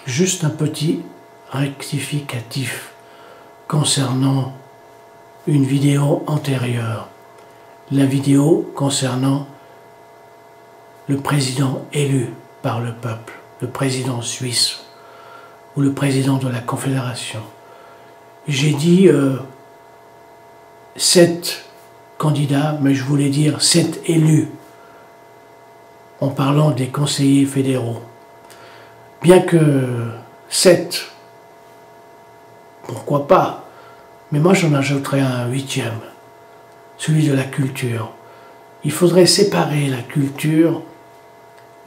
Juste un petit rectificatif concernant une vidéo antérieure. La vidéo concernant le président élu par le peuple, le président suisse ou le président de la Confédération. J'ai dit 7 candidats, mais je voulais dire 7 élus en parlant des conseillers fédéraux. Bien que 7, pourquoi pas, mais moi j'en ajouterais un 8e, celui de la culture. Il faudrait séparer la culture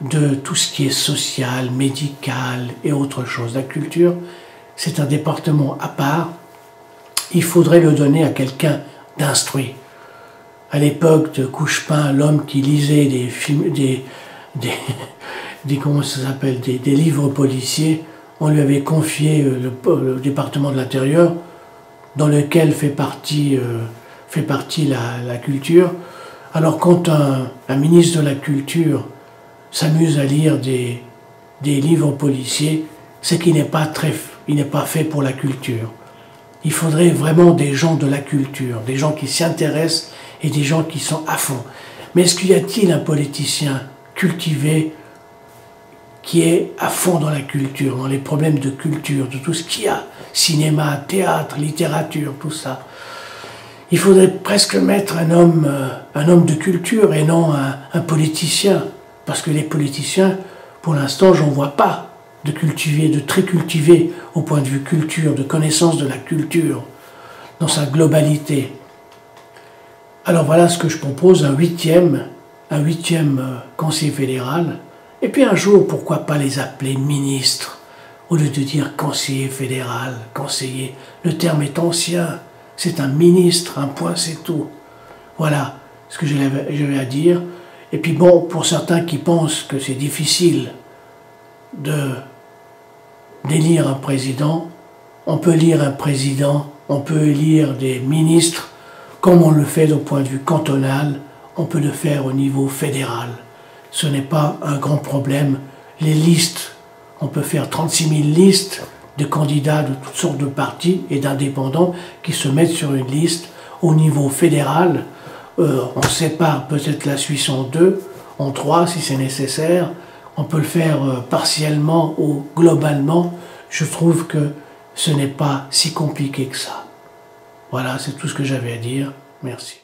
de tout ce qui est social, médical et autre chose. La culture, c'est un département à part. Il faudrait le donner à quelqu'un d'instruit. À l'époque de Couchepin, l'homme qui lisait des films, comment ça s'appelle, des livres policiers, on lui avait confié le département de l'Intérieur, dans lequel fait partie la culture. Alors quand un ministre de la Culture s'amuse à lire des livres policiers, c'est qu'il n'est pas fait pour la culture. Il faudrait vraiment des gens de la culture, des gens qui s'y intéressent et des gens qui sont à fond. Mais est-ce qu'il y a-t-il un politicien cultivé qui est à fond dans la culture, dans les problèmes de culture, de tout ce qu'il y a, cinéma, théâtre, littérature, tout ça? Il faudrait presque mettre un homme de culture et non un politicien. Parce que les politiciens, pour l'instant, j'en vois pas de cultivés, de très cultivés au point de vue culture, de connaissance de la culture, dans sa globalité. Alors voilà ce que je propose, un huitième conseiller fédéral. Et puis un jour, pourquoi pas les appeler ministres, au lieu de dire conseiller fédéral, conseiller. Le terme est ancien, c'est un ministre, un point, c'est tout. Voilà ce que j'avais à dire. Et puis bon, pour certains qui pensent que c'est difficile d'élire un président, on peut élire un président, on peut élire des ministres, comme on le fait au point de vue cantonal, on peut le faire au niveau fédéral. Ce n'est pas un grand problème. Les listes, on peut faire 36 000 listes de candidats de toutes sortes de partis et d'indépendants qui se mettent sur une liste au niveau fédéral. On sépare peut-être la Suisse en 2, en 3 si c'est nécessaire. On peut le faire partiellement ou globalement. Je trouve que ce n'est pas si compliqué que ça. Voilà, c'est tout ce que j'avais à dire. Merci.